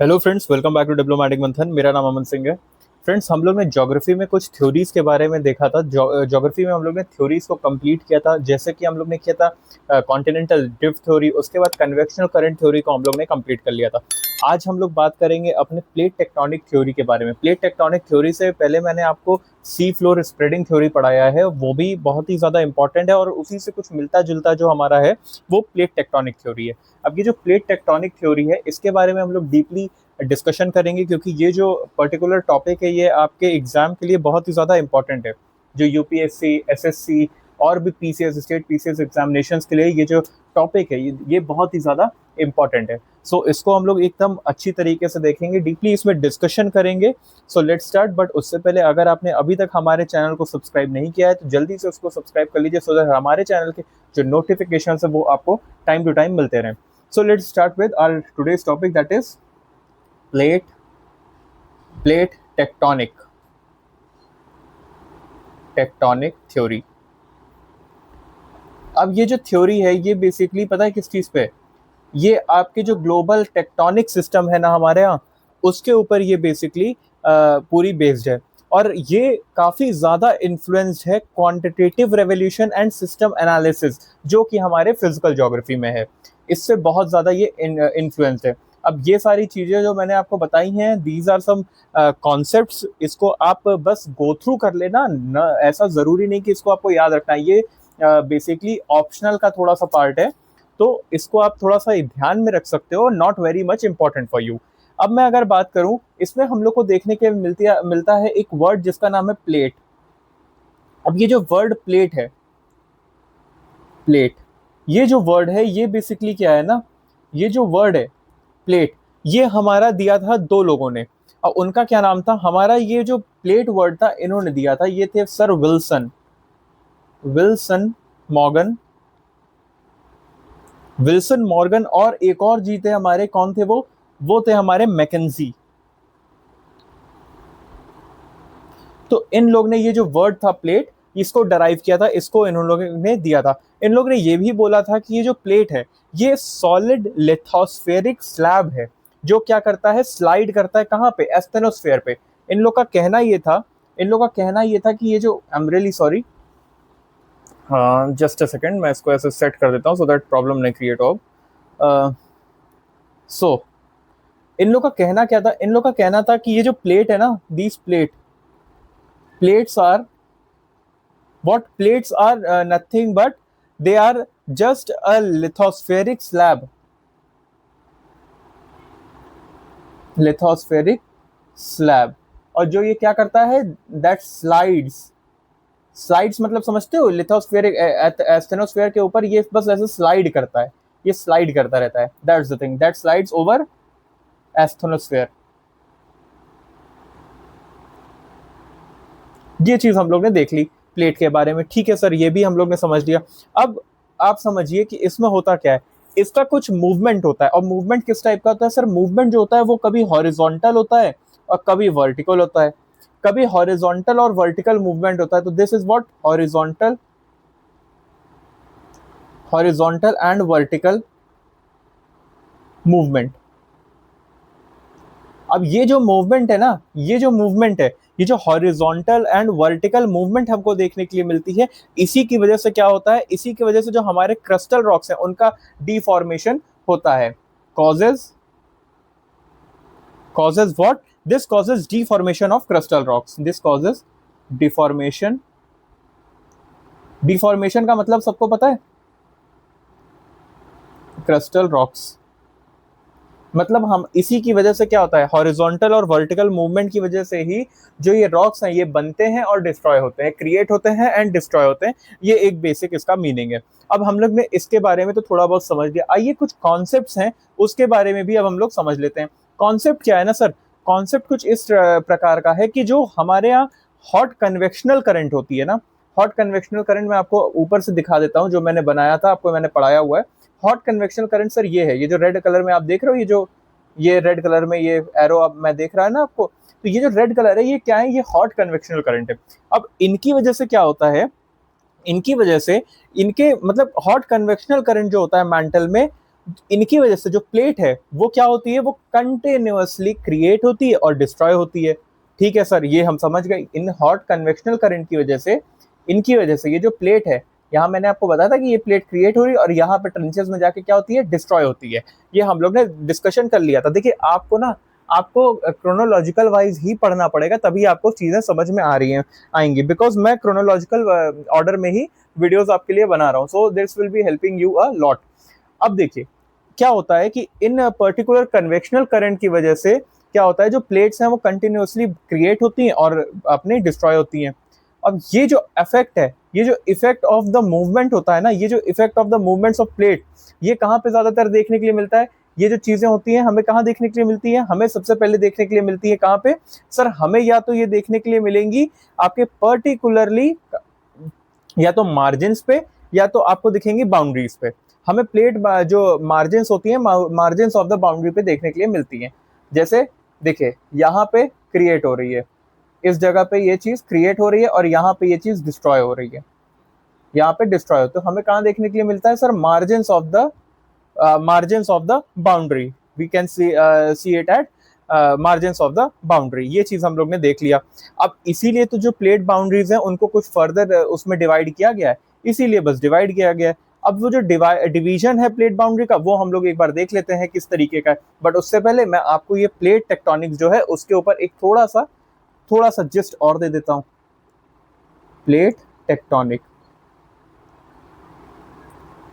Hello friends, welcome back to Diplomatic Manthan. मेरा नाम अमन सिंह है। फ्रेंड्स, हम लोग ने ज्योग्राफी में कुछ थ्योरीज के बारे में देखा था। ज्योग्राफी में हम लोग ने थ्योरीज को कंप्लीट किया था, जैसे कि हम लोग ने किया था कॉन्टिनेंटल ड्रिफ्ट थ्योरी। उसके बाद कन्वेक्शनल करंट थ्योरी को हम लोग ने कंप्लीट कर लिया था। आज हम लोग बात करेंगे अपने प्लेट टेक्टोनिक थ्योरी के बारे में। प्लेट टेक्टोनिक थ्योरी से पहले मैंने आपको सी फ्लोर स्प्रेडिंग थ्योरी पढ़ाया है, वो भी बहुत ही ज़्यादा इंपॉर्टेंट है और उसी से कुछ मिलता जुलता जो हमारा है वो प्लेट टेक्टोनिक थ्योरी है। अब ये जो प्लेट टेक्टोनिक थ्योरी है, इसके बारे में हम लोग डीपली डिस्कशन करेंगे, क्योंकि ये जो पर्टिकुलर टॉपिक है ये आपके एग्जाम के लिए बहुत ही ज़्यादा इंपॉर्टेंट है। जो यूपीएससी, एसएससी और भी पीसीएस, स्टेट पीसीएस एग्जामिनेशन के लिए ये जो टॉपिक है ये बहुत ही ज़्यादा इंपॉर्टेंट है। सो इसको हम लोग एकदम अच्छी तरीके से देखेंगे, डीपली इसमें डिस्कशन करेंगे। सो लेट्स स्टार्ट। बट उससे पहले अगर आपने अभी तक हमारे चैनल को सब्सक्राइब नहीं किया है तो जल्दी से उसको सब्सक्राइब कर लीजिए, सो दैट हमारे चैनल के जो नोटिफिकेशन है वो आपको टाइम टू टाइम मिलते रहें। So let's start with our today's topic, that is plate tectonic theory. अब ये जो थ्योरी है ये बेसिकली पता है किस चीज पे? ये आपके जो ग्लोबल टेक्टोनिक सिस्टम है ना हमारे यहाँ, उसके ऊपर ये बेसिकली पूरी बेस्ड है। और ये काफी ज्यादा इन्फ्लुएंस्ड है quantitative revolution and system analysis, जो कि हमारे फिजिकल ज्योग्राफी में है। इससे बहुत ज्यादा ये इन्फ्लुएंस्ड है। अब ये सारी चीजें जो मैंने आपको बताई हैं, दीज आर सम कॉन्सेप्ट्स। इसको आप बस गो थ्रू कर लेना न, ऐसा जरूरी नहीं कि इसको आपको याद रखना है। ये बेसिकली ऑप्शनल का थोड़ा सा पार्ट है, तो इसको आप थोड़ा सा ध्यान में रख सकते हो, not very much important for you. अब मैं अगर बात करूं, इसमें हम लोग को देखने के मिलता है एक वर्ड जिसका नाम है प्लेट। अब ये जो वर्ड प्लेट है, प्लेट, ये जो वर्ड है ये बेसिकली क्या है ना, ये जो वर्ड है प्लेट, ये हमारा दिया था दो लोगों ने। और उनका क्या नाम था? हमारा ये जो प्लेट वर्ड था इन्होंने दिया था, ये थे sir Wilson, Morgan, Wilson Morgan. और एक और जी थे हमारे, कौन थे वो थे हमारे मैकेंजी। तो इन लोग ने ये जो वर्ड था प्लेट, इसको डराइव किया था, इसको इन लोगों ने दिया था। इन लोग ने ये भी बोला था कि ये जो प्लेट है ये सॉलिड लिथोस्फेरिक स्लैब है, जो क्या करता है, स्लाइड करता है कहाँ पे? एस्थेनोस्फेयर पे। इन लोग का कहना ये था, कि ये जो, आई एम रियली सॉरी, हाँ जस्ट अ सेकेंड, मैं इसको ऐसे सेट कर देता हूँ सो दैट प्रॉब्लम नहीं क्रिएट हो। सो इन लोग का कहना क्या था? इन लोग का कहना था कि ये जो प्लेट है ना, these plates are, what plates are nothing but they are just a lithospheric slab। और जो ये क्या करता है, that स्लाइड्स मतलब समझते हो, लिथोस्फेरिक एस्थेनोस्फेयर के ऊपर ये बस ऐसे स्लाइड करता है, ये स्लाइड करता रहता है। That's the thing, that slides over asthenosphere. ये चीज हम लोग ने देख ली प्लेट के बारे में। ठीक है सर, ये भी हम लोग ने समझ लिया। अब आप समझिए कि इसमें होता क्या है। इसका कुछ मूवमेंट होता है, और मूवमेंट किस टाइप का होता है सर? मूवमेंट जो होता है वो कभी हॉरिजॉन्टल होता है और कभी वर्टिकल होता है। कभी हॉरिजॉन्टल और वर्टिकल मूवमेंट होता है, तो this is what horizontal and vertical movement. अब ये जो मूवमेंट है ना, ये जो हॉरिजॉन्टल एंड वर्टिकल मूवमेंट हमको देखने के लिए मिलती है, इसी की वजह से क्या होता है, इसी की वजह से जो हमारे क्रिस्टल रॉक्स हैं उनका डिफॉर्मेशन होता है। Causes what? This causes deformation of crystal rocks. This causes deformation. Deformation का मतलब सबको पता है, क्रिस्टल रॉक्स मतलब हम, इसी की वजह से क्या होता है, हॉरिजॉन्टल और वर्टिकल मूवमेंट की वजह से ही जो ये रॉक्स हैं ये बनते हैं और डिस्ट्रॉय होते हैं, क्रिएट होते हैं एंड डिस्ट्रॉय होते हैं। ये एक बेसिक इसका मीनिंग है। अब हम लोग ने इसके बारे में तो थोड़ा बहुत समझ लिया, आइए कुछ कॉन्सेप्ट्स हैं उसके बारे में भी अब हम लोग समझ लेते हैं। कॉन्सेप्ट क्या है ना सर? कॉन्सेप्ट कुछ इस प्रकार का है कि जो हमारे यहाँ हॉट कन्वेक्शनल करंट होती है ना, हॉट कन्वेक्शनल करंट मैं आपको ऊपर से दिखा देता हूँ, जो मैंने बनाया था आपको, मैंने पढ़ाया हुआ है। हॉट कन्वेक्शनल करंट सर ये है, ये जो रेड कलर में आप देख रहे हो, ये रेड कलर में ये एरो अब मैं देख रहा है ना आपको, तो ये जो रेड कलर है ये क्या है, ये हॉट कन्वेक्शनल करंट है। अब इनकी वजह से क्या होता है, इनकी वजह से, इनके मतलब हॉट कन्वेक्शनल करंट जो होता है मैंटल में, इनकी वजह से जो प्लेट है वो क्या होती है, वो कंटिन्यूअसली क्रिएट होती है और डिस्ट्रॉय होती है। ठीक है सर, ये हम समझ गए। इन हॉट कन्वेक्शनल करंट की वजह से, इनकी वजह से ये जो प्लेट है, यहाँ मैंने आपको बताया था कि ये प्लेट क्रिएट हो रही है और यहाँ पे ट्रेंचेस में जाके क्या होती है, डिस्ट्रॉय होती है। ये हम लोग ने डिस्कशन कर लिया था। देखिए आपको ना, आपको क्रोनोलॉजिकल वाइज ही पढ़ना पड़ेगा, तभी आपको चीजें समझ में आ रही हैं, आएंगी, बिकॉज मैं क्रोनोलॉजिकल ऑर्डर में ही वीडियोस आपके लिए बना रहा हूँ, so this will be helping you a lot. अब देखिए क्या होता है कि इन पर्टिकुलर कन्वेक्शनल करंट की वजह से क्या होता है, जो प्लेट्स हैं वो कंटिन्यूअसली क्रिएट होती हैं और अपने डिस्ट्रॉय होती हैं। अब ये जो इफेक्ट है, ये जो इफेक्ट ऑफ द मूवमेंट होता है ना, ये जो effect of the movements of plate, ये कहाँ पे ज्यादातर देखने के लिए मिलता है? ये जो चीजें होती हैं हमें कहाँ देखने के लिए मिलती है? हमें सबसे पहले देखने के लिए मिलती है कहाँ पे सर? हमें या तो ये देखने के लिए मिलेंगी आपके पर्टिकुलरली या तो मार्जिन पे, या तो आपको दिखेंगी बाउंड्रीज पे। हमें प्लेट जो मार्जिन होती है, मार्जिन ऑफ द बाउंड्री पे देखने के लिए मिलती है। जैसे देखिए यहाँ पे क्रिएट हो रही है, इस जगह पे ये चीज क्रिएट हो रही है और यहाँ पे ये चीज डिस्ट्रॉय हो रही है, यहाँ पे डिस्ट्रॉय हो। तो हमें कहाँ देखने के लिए मिलता है sir? Margin of the boundary, we can see it at margin of the boundary. ये चीज हम लोग ने देख लिया। अब इसीलिए तो जो प्लेट बाउंड्रीज हैं उनको कुछ फर्दर उसमें डिवाइड किया गया है, इसीलिए बस डिवाइड किया गया है। अब वो जो डिवीजन है प्लेट बाउंड्री का, वो हम लोग एक बार देख लेते हैं किस तरीके का है। बट उससे पहले मैं आपको ये प्लेट टेक्टोनिक्स जो है उसके ऊपर एक थोड़ा सा जस्ट और दे देता हूं। प्लेट टेक्टोनिक,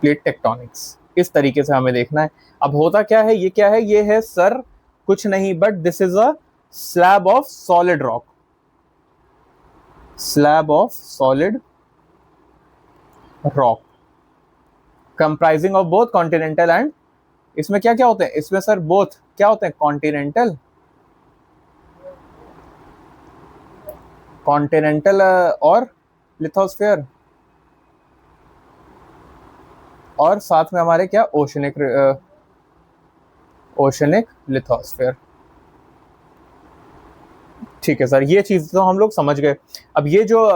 प्लेट टेक्टोनिक्स इस तरीके से हमें देखना है। अब होता क्या है, ये क्या है? ये है सर कुछ नहीं but this is a slab of solid rock, slab of solid rock comprising of both continental and, इसमें क्या क्या होते हैं? इसमें सर बोथ क्या होते हैं? कॉन्टिनेंटल और लिथोस्फीयर, और साथ में हमारे क्या, ओशनिक लिथोस्फीयर। ठीक है सर, ये चीज तो हम लोग समझ गए। अब ये जो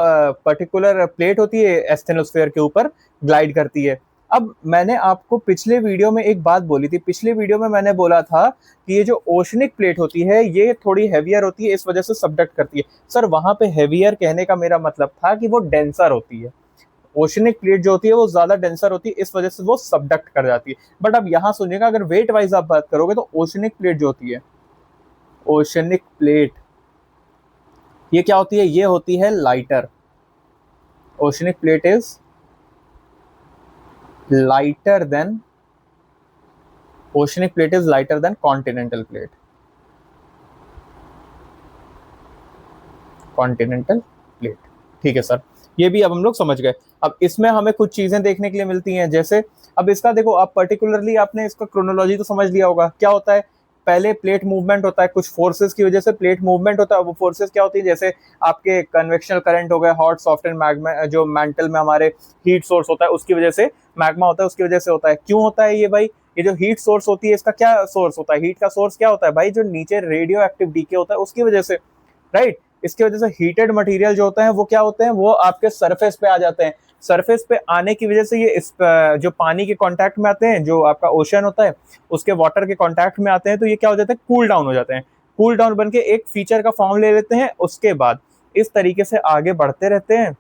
पर्टिकुलर प्लेट होती है एस्थेनोस्फीयर के ऊपर ग्लाइड करती है। अब मैंने आपको पिछले वीडियो में एक बात बोली थी, पिछले वीडियो में मैंने बोला था कि ये जो ओशनिक प्लेट होती है ये थोड़ी हैवियर होती है, इस वजह से सबडक्ट करती है। सर वहां पे हैवियर कहने का मेरा मतलब था कि वो डेंसर होती है। ओशनिक प्लेट जो होती है वो ज्यादा डेंसर होती है, इस वजह से वो सबडक्ट कर जाती है। बट अब यहाँ सुनिएगा, अगर वेट वाइज आप बात करोगे तो ओशनिक प्लेट जो होती है, ओशनिक प्लेट ये क्या होती है? ये होती है lighter. Oceanic plate is lighter than, oceanic plate is lighter than continental plate, continental plate. ठीक है सर, ये भी अब हम लोग समझ गए। अब इसमें हमें कुछ चीजें देखने के लिए मिलती हैं, जैसे अब इसका देखो, आप पर्टिकुलरली आपने इसका क्रोनोलॉजी तो समझ लिया होगा। क्या होता है? पहले प्लेट मूवमेंट होता है, कुछ फोर्सेस की वजह से प्लेट मूवमेंट होता है। वो फोर्सेस क्या होती है? जैसे आपके कन्वेक्शनल करंट हो गए, हॉट सॉफ्ट एंड मैग्मा, जो मेंटल में हमारे हीट सोर्स होता है उसकी वजह से मैग्मा होता है, उसकी वजह से होता है। क्यों होता है ये भाई? ये जो हीट सोर्स होती है इसका क्या सोर्स होता है? हीट का सोर्स क्या होता है भाई? जो नीचे रेडियो एक्टिव डीके होता है उसकी वजह से, राइट। इसकी वजह से हीटेड मटेरियल जो होते हैं वो क्या होते हैं? वो आपके सरफेस पे आ जाते हैं। सरफेस पे आने की वजह से ये इस जो पानी के कांटेक्ट में आते हैं, जो आपका ओशन होता है उसके वाटर के कांटेक्ट में आते हैं, तो ये क्या हो जाता है? कूल डाउन हो जाते हैं। कूल डाउन बन के एक फीचर का फॉर्म ले लेते हैं, उसके बाद इस तरीके से आगे बढ़ते रहते हैं।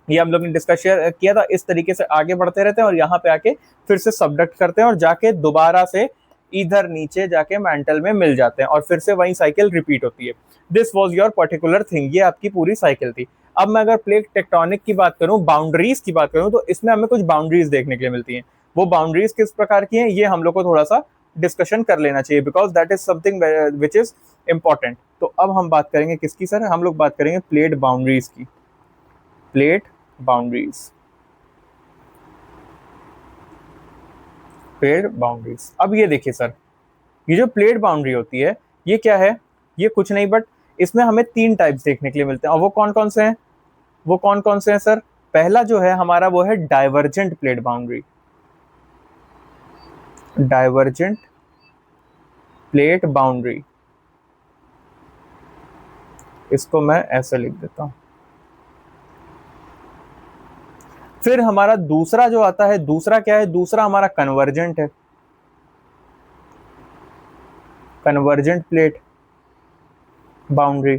ये हम लोग ने डिस्कस किया था, इस तरीके से आगे बढ़ते रहते हैं और यहाँ पे आके फिर से सबडक्ट करते हैं और जाके दोबारा से इधर नीचे जाके मेंटल में मिल जाते हैं और फिर से वही साइकिल रिपीट होती है। This was your particular thing, ये आपकी पूरी साइकिल थी। अब मैं अगर प्लेट टेक्टोनिक की बात करूं, बाउंड्रीज की बात करूं, तो इसमें हमें कुछ बाउंड्रीज देखने के लिए मिलती हैं। वो बाउंड्रीज किस प्रकार की हैं ये हम लोग को थोड़ा सा डिस्कशन कर लेना चाहिए, because that is something which is important. तो अब हम बात करेंगे किसकी सर? हम लोग बात करेंगे प्लेट बाउंड्रीज की। Plate boundaries, plate boundaries. अब ये देखिए सर, ये जो प्लेट बाउंड्री होती है ये क्या है? ये कुछ नहीं बट इसमें हमें तीन टाइप्स देखने के लिए मिलते हैं। और वो कौन कौन से हैं? वो कौन कौन से हैं सर? पहला जो है हमारा वो है divergent plate boundary, divergent plate boundary. इसको मैं ऐसे लिख देता हूं। फिर हमारा दूसरा जो आता है, दूसरा क्या है? दूसरा हमारा कन्वर्जेंट है। Convergent plate boundary.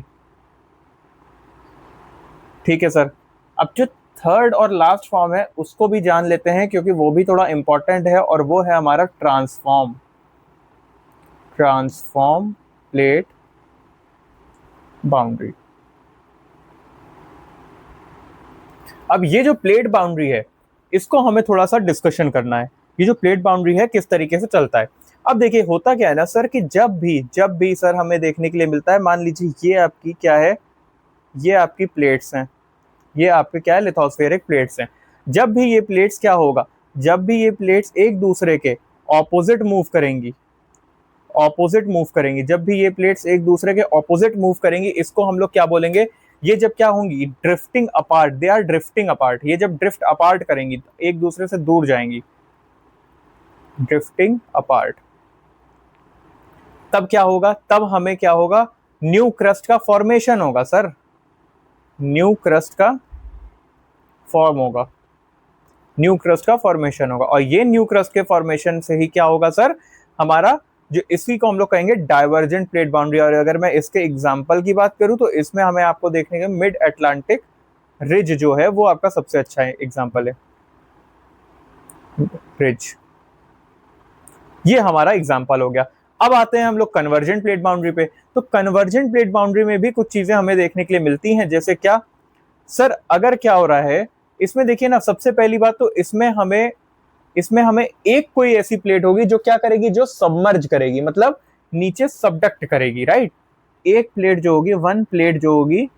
ठीक है सर। अब जो थर्ड और लास्ट फॉर्म है उसको भी जान लेते हैं, क्योंकि वो भी थोड़ा इंपॉर्टेंट है, और वो है हमारा ट्रांसफॉर्म प्लेट बाउंड्री। अब ये जो प्लेट बाउंड्री है इसको हमें थोड़ा सा डिस्कशन करना है। ये जो प्लेट बाउंड्री है किस तरीके से चलता है। अब देखिए होता क्या है ना सर, कि जब भी सर हमें देखने के लिए मिलता है, मान लीजिए ये आपकी क्या है, ये आपकी प्लेट्स हैं, ये आपके क्या है, लिथोस्फेरिक प्लेट्स हैं। जब भी ये प्लेट्स क्या होगा, जब भी ये प्लेट्स एक दूसरे के ऑपोजिट मूव करेंगी, जब भी ये प्लेट्स एक दूसरे के ऑपोजिट मूव करेंगी, इसको हम लोग क्या बोलेंगे, ये जब क्या होंगी, drifting apart, they are drifting apart. ये जब ड्रिफ्ट अपार्ट करेंगी, एक दूसरे से दूर जाएंगी, ड्रिफ्टिंग अपार्ट, तब क्या होगा, तब हमें क्या होगा, न्यू क्रस्ट का फॉर्मेशन होगा सर, न्यू क्रस्ट का फॉर्म होगा, न्यू क्रस्ट का फॉर्मेशन होगा। और ये न्यू क्रस्ट के फॉर्मेशन से ही क्या होगा सर, हमारा जो इसी को हम लोग कहेंगे डाइवर्जेंट प्लेट बाउंड्री। और अगर मैं इसके एग्जांपल की बात करूं तो इसमें हमें आपको देखने के मिड अटलांटिक रिज जो है वो आपका सबसे अच्छा एग्जांपल है, रिज, ये हमारा एग्जांपल हो गया। अब आते हैं हम लोग कन्वर्जेंट प्लेट बाउंड्री पे। तो कन्वर्जेंट प्लेट बाउंड्री में भी कुछ चीजें हमें देखने के लिए मिलती हैं, जैसे क्या सर, अगर क्या हो रहा है इसमें, देखिए ना, सबसे पहली बात तो इसमें हमें एक कोई ऐसी प्लेट होगी जो क्या करेगी, जो सबमर्ज करेगी, मतलब नीचे सबडक्ट करेगी, राइट। एक प्लेट जो होगी, वन प्लेट जो होगी,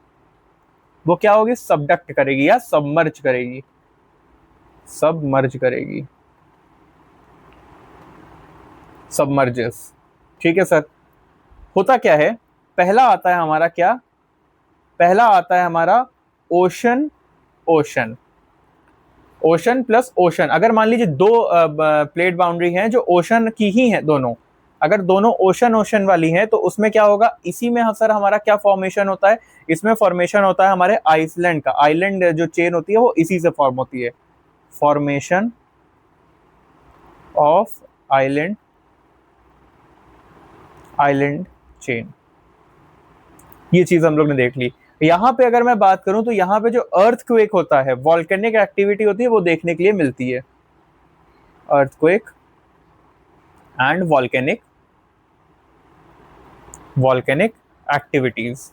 वो क्या होगी, सबडक्ट करेगी या सबमर्ज करेगी, सबमर्जेस। ठीक है सर। होता क्या है, पहला आता है हमारा क्या, पहला आता है हमारा ओशन प्लस ओशन। अगर मान लीजिए दो प्लेट बाउंड्री हैं जो ओशन की ही हैं दोनों, अगर दोनों ओशन वाली हैं तो उसमें क्या होगा, इसी में सर हमारा क्या फॉर्मेशन होता है, इसमें फॉर्मेशन होता है हमारे आइसलैंड का, आइलैंड जो चेन होती है वो इसी से फॉर्म होती है, फॉर्मेशन ऑफ आइलैंड चेन। ये चीज हम लोग ने देख ली। यहाँ पे अगर मैं बात करूं तो यहाँ पे जो अर्थक्वेक होता है, वॉल्केनिक एक्टिविटी होती है, वो देखने के लिए मिलती है, अर्थक्वेक एंड वॉल्केनिक एक्टिविटीज,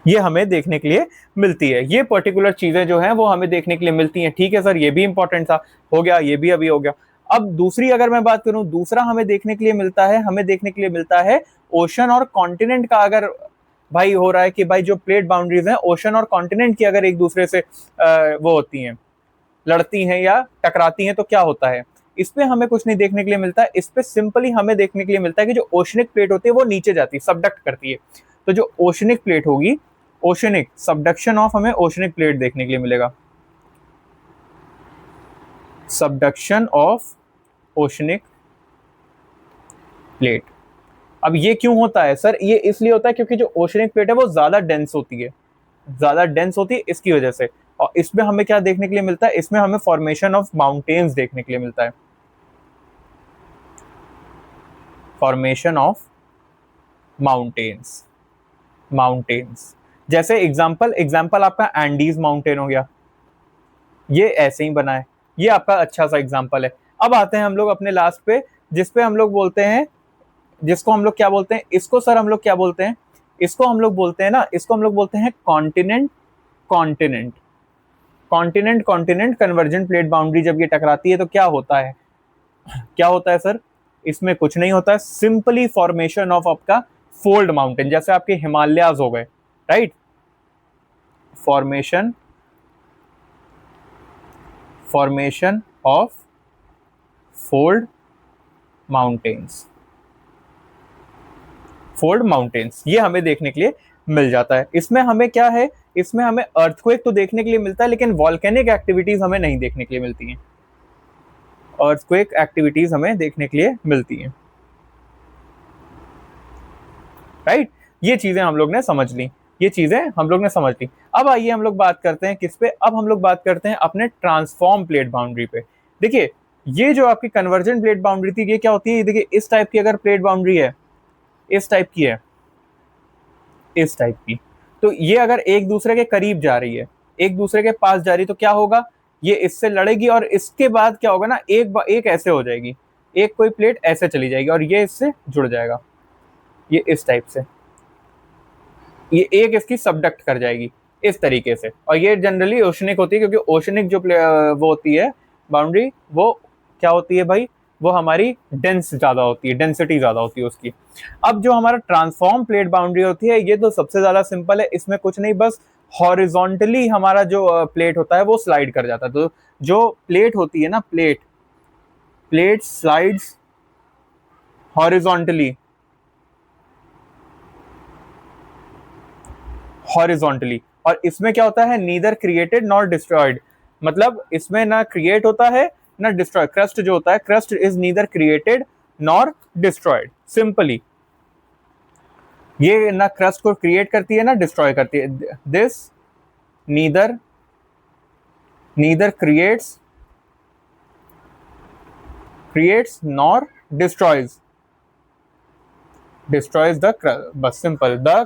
ये हमें देखने के लिए मिलती है। ये पर्टिकुलर चीजें जो हैं वो हमें देखने के लिए मिलती हैं। ठीक है सर, ये भी इंपॉर्टेंट था, हो गया, ये भी अभी हो गया। अब दूसरी अगर मैं बात करूं, दूसरा हमें देखने के लिए मिलता है ओशन और कॉन्टिनेंट का। अगर भाई हो रहा है कि भाई जो प्लेट बाउंड्रीज हैं ओशन और कॉन्टिनेंट की अगर एक दूसरे से वो होती हैं, लड़ती हैं या टकराती हैं, तो क्या होता है, इस पे हमें कुछ नहीं देखने के लिए मिलता है। इस पे सिंपली हमें देखने के लिए मिलता है कि जो ओशनिक प्लेट होती है वो नीचे जाती है, सबडक्ट करती है। तो जो ओशनिक प्लेट होगी, ओशनिक सबडक्शन ऑफ हमें ओशनिक प्लेट देखने के लिए मिलेगा, सबडक्शन ऑफ ओशनिक प्लेट। अब ये क्यों होता है सर, ये इसलिए होता है क्योंकि जो ओशनिक प्लेट है वो ज्यादा डेंस होती है, इसकी वजह से। और इसमें हमें क्या देखने के लिए मिलता है, इसमें हमें फॉर्मेशन ऑफ माउंटेन्स देखने के लिए मिलता है, फॉर्मेशन ऑफ माउंटेन्स। जैसे एग्जाम्पल आपका एंडीज माउंटेन हो गया, ये ऐसे ही बना है, ये आपका अच्छा सा एग्जाम्पल है। अब आते हैं हम लोग अपने लास्ट पे, जिसपे हम लोग बोलते हैं, जिसको हम लोग क्या बोलते हैं, इसको सर हम लोग क्या बोलते हैं, इसको हम लोग बोलते हैं कॉन्टिनेंट कन्वर्जेंट प्लेट बाउंड्री। जब ये टकराती है तो क्या होता है सर, इसमें कुछ नहीं होता है, सिंपली फॉर्मेशन ऑफ आपका फोल्ड माउंटेन, जैसे आपके हिमालयाज हो गए, right, formation of fold mountains, ये हमें देखने के लिए मिल जाता है। इसमें हमें क्या है, इसमें हमें अर्थक्वेक तो देखने के लिए मिलता है, लेकिन वॉल्केनिक एक्टिविटीज हमें नहीं देखने के लिए मिलती हैं, अर्थक्वेक एक्टिविटीज हमें देखने के लिए मिलती हैं, राइट। ये चीजें हम लोग ने समझ ली, अब आइए हम लोग बात करते हैं किस पे, अब हम लोग बात करते हैं अपने ट्रांसफॉर्म प्लेट बाउंड्री पे। देखिए ये जो आपकी कन्वर्जेंट प्लेट बाउंड्री थी, ये क्या होती है, ये देखिए इस टाइप की अगर प्लेट बाउंड्री है, इस टाइप की है, इस टाइप की, तो ये अगर एक दूसरे के करीब जा रही है, एक दूसरे के पास जा रही है, तो क्या होगा, ये इससे लड़ेगी और इसके बाद क्या होगा ना, एक ऐसे हो जाएगी, एक कोई प्लेट ऐसे चली जाएगी और ये इससे जुड़ जाएगा, ये इस टाइप से, ये एक इसकी सबडक्ट कर जाएगी इस तरीके से। और ये जनरली ओशनिक होती है, क्योंकि ओशनिक जो वो होती है बाउंड्री, वो क्या होती है भाई, वो हमारी डेंस ज्यादा होती है, डेंसिटी ज्यादा होती है उसकी। अब जो हमारा ट्रांसफॉर्म प्लेट बाउंड्री होती है, ये तो सबसे ज्यादा सिंपल है, इसमें कुछ नहीं, बस हॉरिजॉन्टली हमारा जो प्लेट होता है वो स्लाइड कर जाता है। तो जो प्लेट होती है ना, प्लेट स्लाइड्स हॉरिजॉन्टली, और इसमें क्या होता है, नीदर क्रिएटेड नॉर डिस्ट्रॉयड, मतलब इसमें ना क्रिएट होता है ना डिस्ट्रॉय, क्रस्ट जो होता है, crust is neither created nor destroyed, simply ये ना क्रस्ट को क्रिएट करती है ना डिस्ट्रॉय करती है, this neither creates nor destroys the bus simple the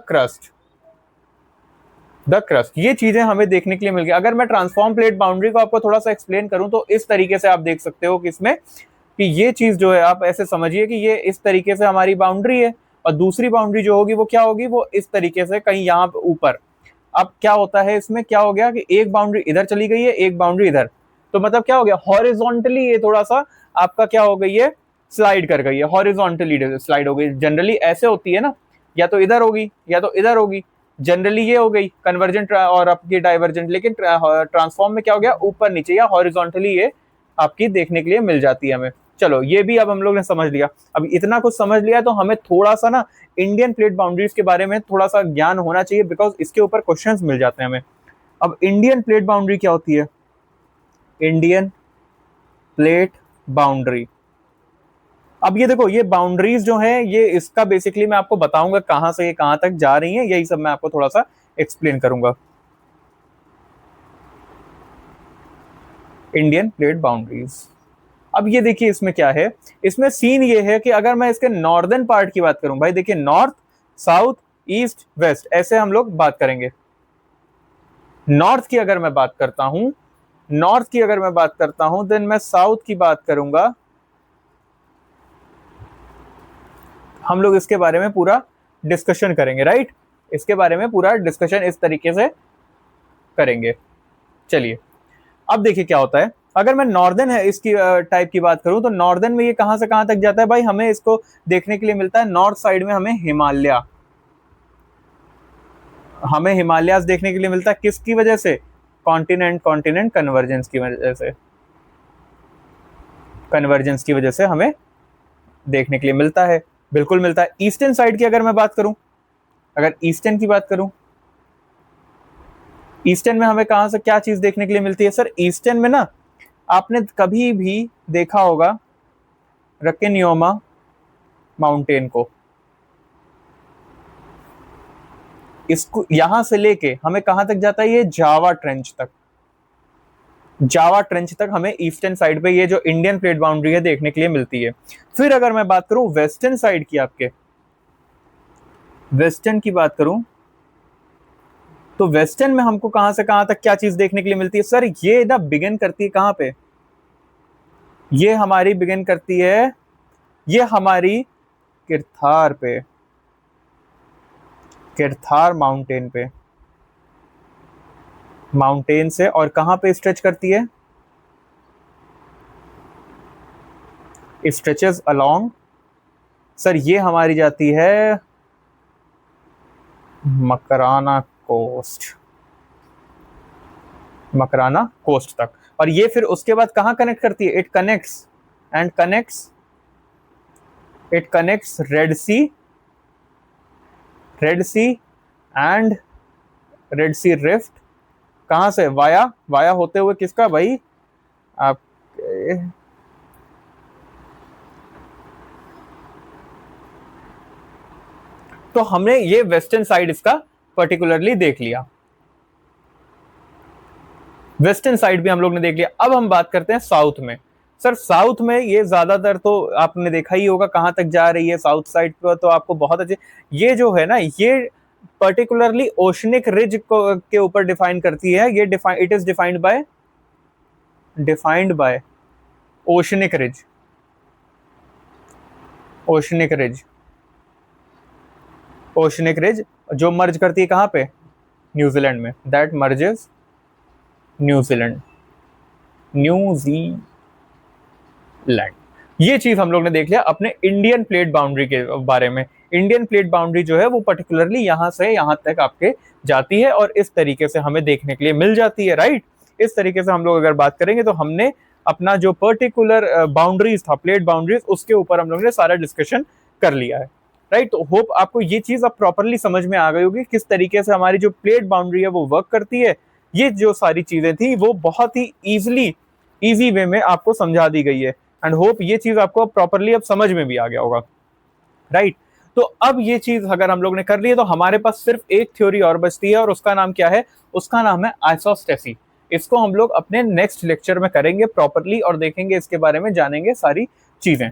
crust. ये चीजें हमें देखने के लिए मिल गई। अगर मैं ट्रांसफॉर्म प्लेट बाउंड्री को आपको थोड़ा सा एक्सप्लेन करूं तो इस तरीके से आप देख सकते हो कि इसमें कि ये चीज जो है, आप ऐसे समझिए कि ये इस तरीके से हमारी बाउंड्री है और दूसरी बाउंड्री जो होगी वो क्या होगी, वो इस तरीके से कहीं यहाँ पे ऊपर। अब क्या होता है, इसमें क्या हो गया कि एक बाउंड्री इधर चली गई है, एक बाउंड्री इधर, तो मतलब क्या हो गया, हॉरिजॉन्टली ये थोड़ा सा आपका क्या हो गई है, स्लाइड कर गई है, हॉरिजॉन्टली स्लाइड हो गई। जनरली ऐसे होती है ना, या तो इधर होगी या तो इधर होगी, जनरली ये हो गई कन्वर्जेंट और आपकी डाइवर्जेंट। लेकिन ट्रांसफॉर्म में क्या हो गया, ऊपर नीचे या हॉरिजॉन्टली ये आपकी देखने के लिए मिल जाती है हमें। चलो ये भी अब हम लोग ने समझ लिया। अब इतना कुछ समझ लिया तो हमें थोड़ा सा ना इंडियन प्लेट बाउंड्रीज के बारे में थोड़ा सा ज्ञान होना चाहिए, बिकॉज इसके ऊपर क्वेश्चंस मिल जाते हैं हमें। अब इंडियन प्लेट बाउंड्री क्या होती है, इंडियन प्लेट बाउंड्री, अब ये देखो, ये बाउंड्रीज जो है, ये इसका बेसिकली मैं आपको बताऊंगा कहां से ये कहां तक जा रही हैं, यही सब मैं आपको थोड़ा सा एक्सप्लेन करूंगा। इंडियन प्लेट बाउंड्रीज, अब ये देखिए इसमें क्या है, इसमें सीन ये है कि अगर मैं इसके नॉर्दर्न पार्ट की बात करूं, भाई देखिए नॉर्थ साउथ ईस्ट वेस्ट ऐसे हम लोग बात करेंगे। नॉर्थ की अगर मैं बात करता हूं, देन मैं साउथ की बात करूंगा, हम लोग इसके बारे में पूरा डिस्कशन करेंगे, राइट, इसके बारे में पूरा डिस्कशन इस तरीके से करेंगे। चलिए अब देखिए क्या होता है, अगर मैं नॉर्दर्न है इसकी टाइप की बात करूं, तो नॉर्दर्न में ये कहां से कहां तक जाता है भाई, हमें इसको देखने के लिए मिलता है नॉर्थ साइड में, हमें हिमालयास देखने के लिए मिलता है, किसकी वजह से, कॉन्टिनेंट कन्वर्जेंस की वजह से, हमें देखने के लिए मिलता है, बिल्कुल मिलता है। ईस्टर्न साइड की अगर मैं बात करूं, ईस्टर्न में हमें कहां से क्या चीज देखने के लिए मिलती है सर, ईस्टर्न में ना आपने कभी भी देखा होगा रकेनियोमा माउंटेन को, इसको यहां से लेके हमें कहां तक जाता है, ये जावा ट्रेंच तक हमें ईस्टर्न साइड पे ये जो इंडियन प्लेट बाउंड्री है देखने के लिए मिलती है। फिर अगर मैं बात करूं वेस्टर्न साइड की, आपके वेस्टर्न की बात करूं, तो वेस्टर्न में हमको कहां से कहां तक क्या चीज देखने के लिए मिलती है सर, ये ना बिगिन करती है कहां पे, ये हमारी बिगिन करती है, ये हमारी किरथार पे, किरथार माउंटेन से, और कहां पे स्ट्रेच करती है, स्ट्रेचेस अलोंग, सर ये हमारी जाती है मकराना कोस्ट तक, और ये फिर उसके बाद कहां कनेक्ट करती है, it connects Red Sea rift, कहां से, वाया होते हुए किसका भाई, आप तो हमने ये वेस्टर्न साइड इसका पर्टिकुलरली देख लिया, वेस्टर्न साइड भी हम लोग ने देख लिया। अब हम बात करते हैं साउथ में। सर साउथ में ये ज्यादातर तो आपने देखा ही होगा कहाँ तक जा रही है, साउथ साइड पर तो आपको बहुत अच्छे, ये जो है ना ये पर्टिकुलरली ओशनिक रिज को के ऊपर डिफाइन करती है, ये define, it is defined by oceanic ridge, oceanic ridge, oceanic ridge जो मर्ज करती है कहाँ पे, न्यूजीलैंड में, दैट मर्जेस न्यूजीलैंड, न्यूजीलैंड। ये चीज हम लोग ने देख लिया अपने इंडियन प्लेट बाउंड्री के बारे में। इंडियन प्लेट बाउंड्री जो है वो पर्टिकुलरली यहाँ से यहाँ तक आपके जाती है और इस तरीके से हमें देखने के लिए मिल जाती है, राइट। इस तरीके से हम लोग अगर बात करेंगे तो हमने अपना जो पर्टिकुलर बाउंड्रीज था, प्लेट बाउंड्रीज, उसके ऊपर हम लोग ने सारा डिस्कशन कर लिया है, राइट। तो होप आपको ये चीज अब प्रॉपरली समझ में आ गई होगी किस तरीके से हमारी जो प्लेट बाउंड्री है वो वर्क करती है। ये जो सारी चीजें थी वो बहुत ही इजी वे में आपको समझा दी गई है, एंड होप ये चीज आपको प्रॉपरली अब समझ में भी आ गया होगा, राइट। तो अब ये चीज अगर हम लोग ने कर ली है तो हमारे पास सिर्फ एक थ्योरी और बचती है और उसका नाम क्या है, उसका नाम है आइसोस्टेसी। इसको हम लोग अपने नेक्स्ट लेक्चर में करेंगे प्रॉपरली और देखेंगे इसके बारे में, जानेंगे सारी चीजें।